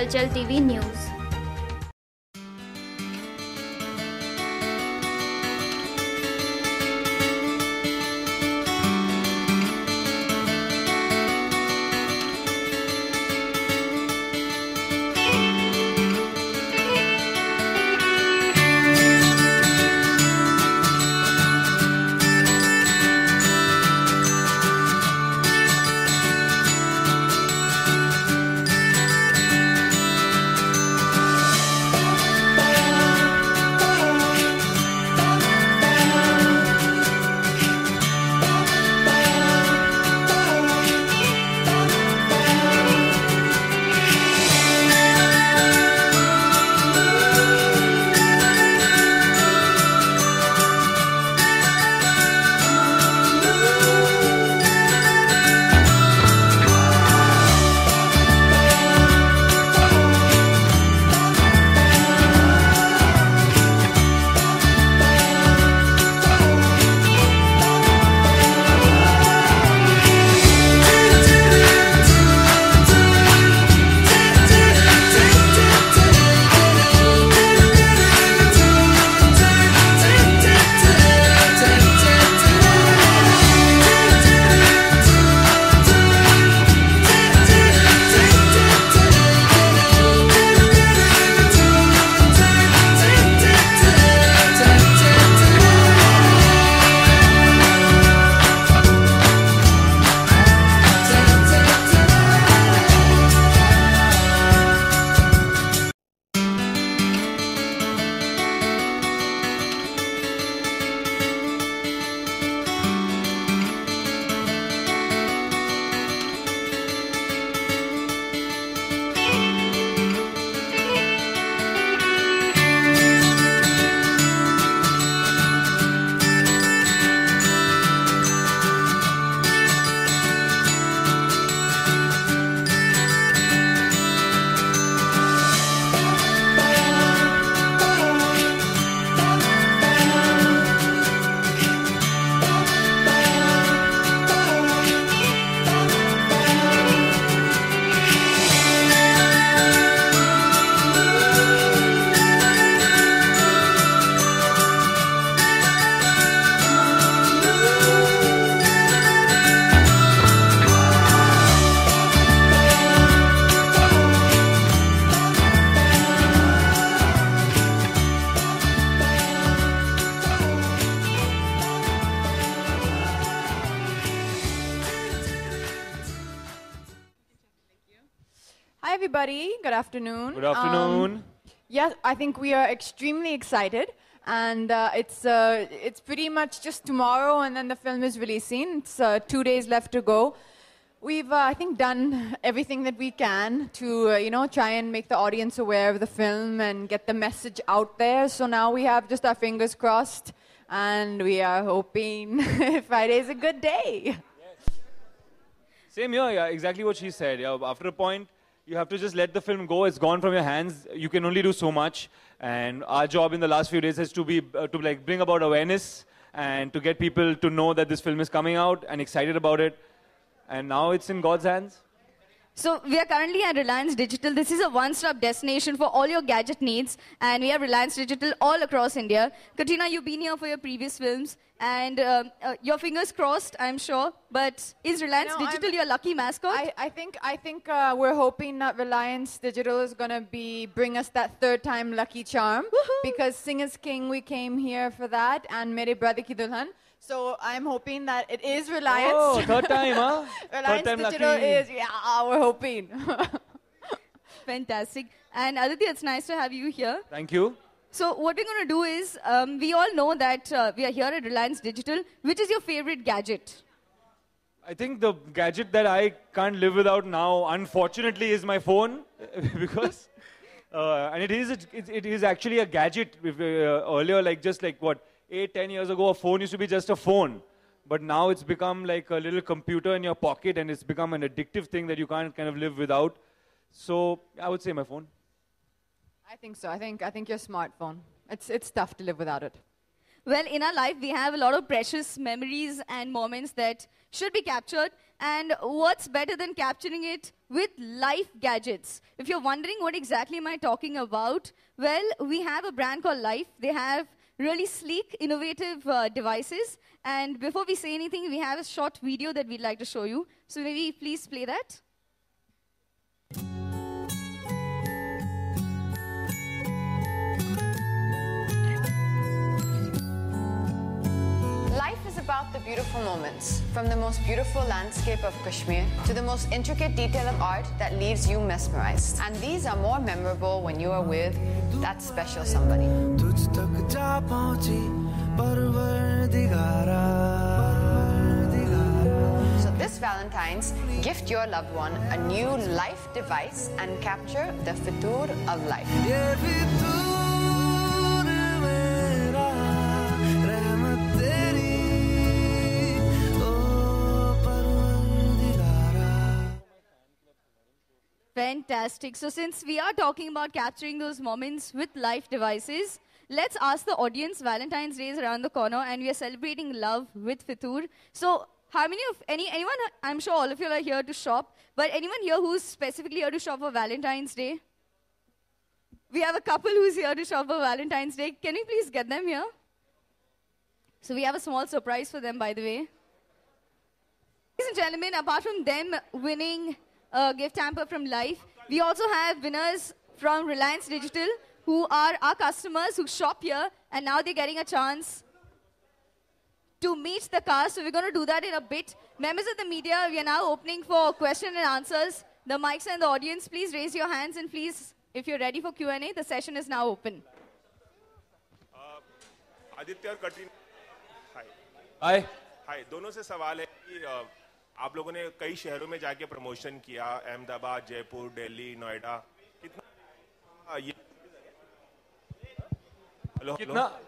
HL TV News. Hi everybody, good afternoon. Good afternoon. Yes, I think we are extremely excited, and it's pretty much just tomorrow and then the film is releasing. It's 2 days left to go. We've, I think, done everything that we can to, try and make the audience aware of the film and get the message out there. So now we have just our fingers crossed, and we are hoping Friday is a good day. Yes. Same here, yeah, exactly what she said. Yeah, after a point, you have to just let the film go. It's gone from your hands. You can only do so much. And our job in the last few days has to be to bring about awareness and to get people to know that this film is coming out and excited about it. And now it's in God's hands. So we are currently at Reliance Digital. This is a one-stop destination for all your gadget needs, and we have Reliance Digital all across India. Katrina, you've been here for your previous films, and your fingers crossed, I'm sure. But is Reliance Digital your lucky mascot? I think we're hoping that Reliance Digital is going to bring us that third time lucky charm. Because Singers King, we came here for that, and Mere Brother Ki Dulhan. So I'm hoping that it is Reliance. Oh, third time, huh? Reliance third time Digital lucky. is, we're hoping. Fantastic. And Aditya, it's nice to have you here. Thank you. So what we're going to do is, we all know that we are here at Reliance Digital. Which is your favorite gadget? I think the gadget that I can't live without now, unfortunately, is my phone. Because, and it is actually a gadget. Earlier, just 8-10 years ago, a phone used to be just a phone. But now it's become like a little computer in your pocket, and it's become an addictive thing that you can't kind of live without. So I would say my phone. I think so. I think your smartphone. It's tough to live without it. Well, in our life, we have a lot of precious memories and moments that should be captured. And what's better than capturing it with life gadgets? If you're wondering what exactly am I talking about, well, we have a brand called Life. They have really sleek, innovative devices. And before we say anything, we have a short video that we'd like to show you. So maybe please play that. Life is about the beautiful moments, from the most beautiful landscape of Kashmir to the most intricate detail of art that leaves you mesmerized. And these are more memorable when you are with that special somebody. So this Valentine's, gift your loved one a new Life device and capture the Fitur of life. Fantastic. So since we are talking about capturing those moments with Life devices, let's ask the audience. Valentine's Day is around the corner and we are celebrating love with Fitur. So how many of, anyone, I'm sure all of you are here to shop, but anyone here who's specifically here to shop for Valentine's Day? We have a couple who's here to shop for Valentine's Day. Can we please get them here? So we have a small surprise for them, by the way. Ladies and gentlemen, apart from them winning a gift hamper from Life, we also have winners from Reliance Digital who are our customers who shop here, and now they're getting a chance to meet the cast. So we're going to do that in a bit. Members of the media, we are now opening for question and answers. The mics and the audience, please raise your hands, and please, if you're ready for Q&A, the session is now open. Aditya और Katrina, Hi. हाय, दोनों से सवाल है कि आप लोगों ने कई शहरों में जाके प्रमोशन किया, अहमदाबाद, जयपुर, दिल्ली, नोएडा, कितना ये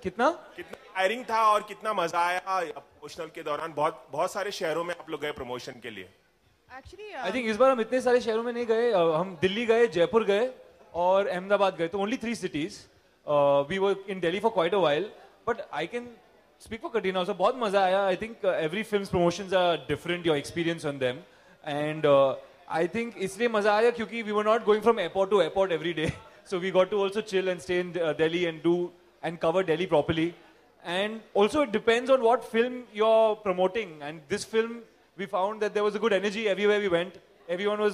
कितना टायरिंग था और कितना मजा आया प्रमोशनल के दौरान? बहुत सारे शहरों में आप लोग गए प्रमोशन के लिए. Actually, I think इस बार हम इतने सारे शहरों में नहीं गए. हम दिल्ली गए, जयपुर गए और अहमदाबाद गए. तो only 3 cities. We were in Delhi for quite a while, but I can speak for Katrina also. बहुत मजा आया. I think every film's promotions are different, your experience on them, and I think इसलिए मजा आया क्योंकि we were not going from airport to airport every day, so we got to also chill and stay in Delhi and cover Delhi properly. And also it depends on what film you're promoting. And this film, we found that there was a good energy everywhere we went. Everyone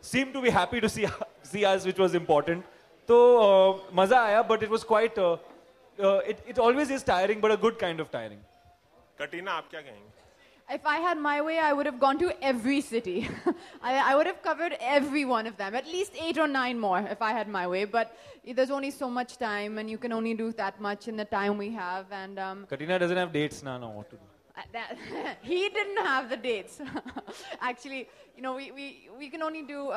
seemed to be happy to see us, which was important. So maza aaya, but it was quite. It always is tiring, but a good kind of tiring. Katrina, आप क्या कहेंगे? if I had my way, I would have gone to every city. I would have covered every one of them, at least 8 or 9 more if I had my way. But there's only so much time, and you can only do that much in the time we have. And Katrina doesn't have dates now. No, what to do? He didn't have the dates. Actually, we can only do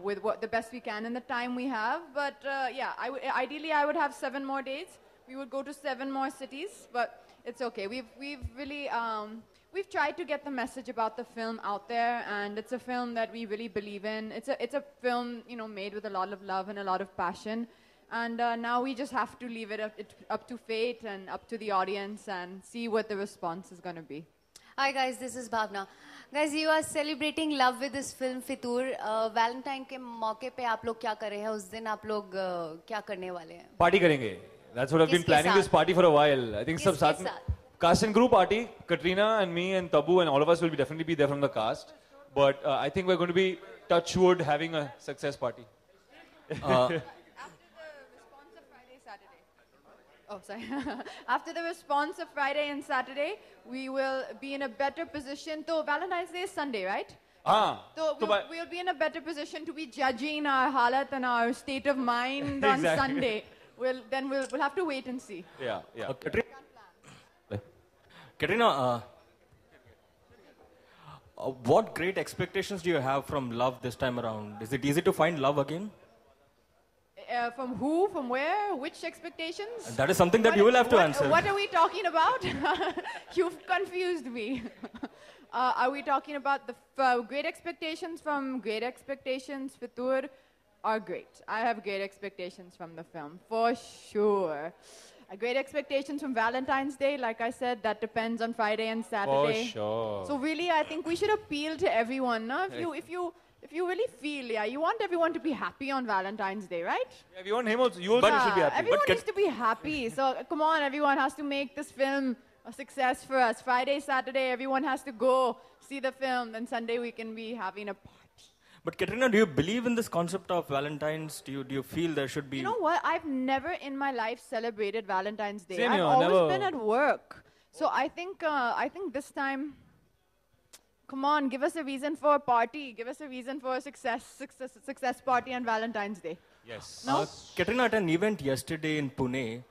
with the best we can in the time we have. But yeah, ideally I would have 7 more dates. We would go to 7 more cities, but it's okay. We've really we've tried to get the message about the film out there, and it's a film that we really believe in. It's a film made with a lot of love and a lot of passion. And now we just have to leave it up to fate and up to the audience and see what the response is going to be. Hi guys, this is Bhavna. Guys, you are celebrating love with this film Fitur. Valentine के मौके पे आप लोग क्या कर रहे हैं? उस दिन आप लोग क्या करने वाले हैं? Party करेंगे. That's what I've been planning this party for a while. I think सब साथ में cast and crew party. Katrina and me and Tabu and all of us will definitely be there from the cast. But I think we're going to be touch wood having a success party. Oh, sorry. After the response of Friday and Saturday, we will be in a better position. So Valentine's Day is Sunday, right? So we'll be in a better position to be judging our halat and our state of mind on Sunday. We'll have to wait and see. Yeah. Katrina, what great expectations do you have from love this time around? Is it easy to find love again? From who? From where? Which expectations? That is something that you will have to answer. What are we talking about? You've confused me. Are we talking about the great expectations from Great Expectations? Fitur are great. I have great expectations from the film, for sure. Great expectations from Valentine's Day. Like I said, that depends on Friday and Saturday. For sure. So really, I think we should appeal to everyone. No? If you really feel, you want everyone to be happy on Valentine's Day, right? Yeah, we want him also. You also should be happy. Everyone needs to be happy. So come on, everyone has to make this film a success for us. Friday, Saturday, everyone has to go see the film. Then Sunday we can be having a party. But Katrina, do you believe in this concept of Valentine's? Do you feel there should be... You know what? I've never in my life celebrated Valentine's Day. Same I've here, always never. been at work. So I think this time, come on, give us a reason for a party. Give us a reason for a success party on Valentine's Day. Yes. No? Katrina, at an event yesterday in Pune,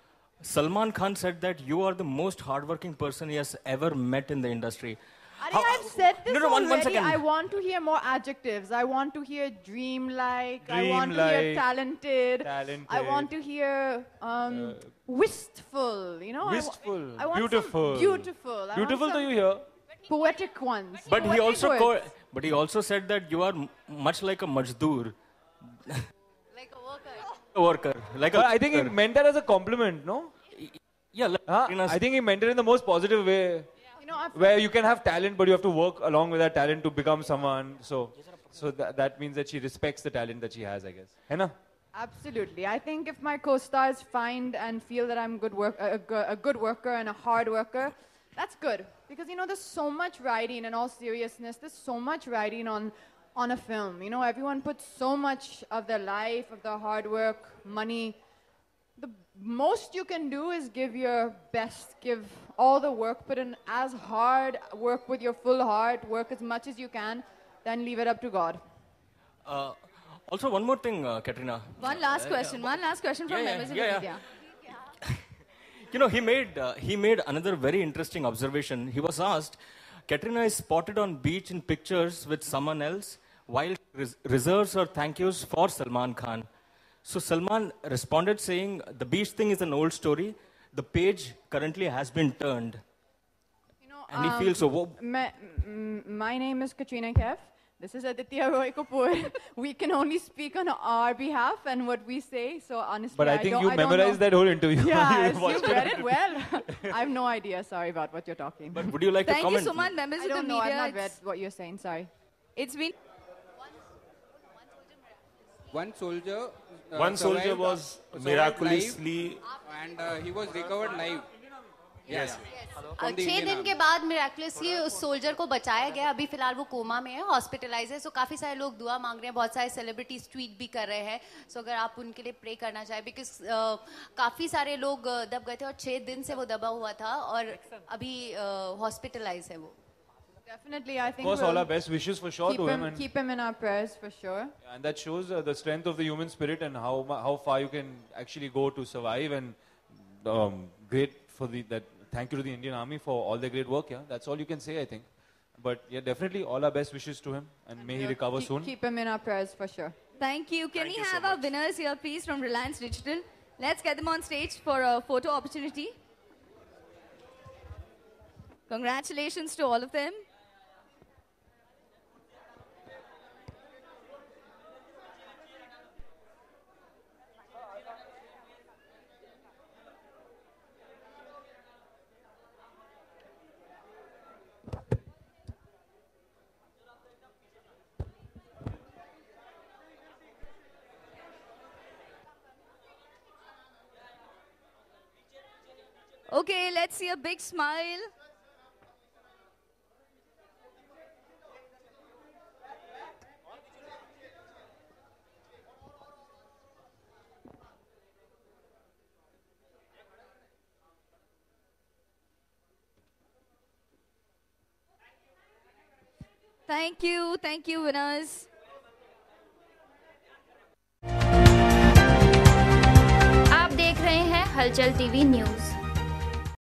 Salman Khan said that you are the most hardworking person he has ever met in the industry. I think I've said this one already. second. I want to hear more adjectives. I want to hear dreamlike. I want to hear talented. I want to hear wistful. You know, Wistful. I want Beautiful. Some beautiful. I Beautiful want do some you hear? poetic ones. But he Poetic words. he also said that you are much like a majdoor. Like a worker. A worker. Like But a I think he worker. meant that as a compliment, no? Yeah, like Katrina's- I think he meant it in the most positive way. You know, Where you can have talent, but you have to work along with that talent to become someone. So that means that she respects the talent that she has, I guess. Hai na? absolutely. I think if my co-stars find and feel that I'm a good worker and a hard worker, that's good. Because, you know, there's so much writing, in all seriousness, there's so much writing on a film. You know, everyone puts so much of their life, of their hard work, money. The most you can do is give your best, give all the work, put in as hard, work with your full heart, work as much as you can, then leave it up to God. Also, one more thing, Katrina. One last question from members of the media. You know, he made another very interesting observation. He was asked, Katrina is spotted on beach in pictures with someone else while reserves her thank yous for Salman Khan. So Salman responded saying, the beach thing is an old story. The page currently has been turned. You know, And he feels so... my name is Katrina Kaif. This is Aditya Roy Kapoor. We can only speak on our behalf and what we say. So honestly, But I think don't- you I don't memorized know. that whole interview. Yeah, You watched you it. read it well. I have no idea. Sorry about what you're talking. But would you like to Thank you comment? so much, members I of the don't know. media. I've not read what you're saying. Sorry. It's been One soldier. One soldier was miraculously. And he was recovered live. Yes. 6 दिन के बाद miraculously उस soldier को बचाया गया. अभी फिलहाल वो कोमा में है, हॉस्पिटलाइज है. सो काफी सारे लोग दुआ मांग रहे हैं, बहुत सारे सेलिब्रिटीज ट्वीट भी कर रहे हैं. सो अगर आप उनके लिए प्रे करना चाहें, बिकॉज काफी सारे लोग दब गए थे और 6 दिन से वो दबा हुआ था और अभी हॉस्पिटलाइज है वो. Definitely, I Of think course, all we'll our best wishes for sure to him. And, keep him in our prayers for sure. and that shows the strength of the human spirit and how far you can actually go to survive. And great for that. Thank you to the Indian Army for all their great work. Yeah, that's all you can say, I think. But yeah, definitely all our best wishes to him, and may he recover soon. Keep him in our prayers for sure. Thank you. Can Thank we you so have our much. winners here, please, from Reliance Digital? Let's get them on stage for a photo opportunity. Congratulations to all of them. Okay, let's see a big smile. Thank you, winners. आप देख रहे हैं हलचल TV news.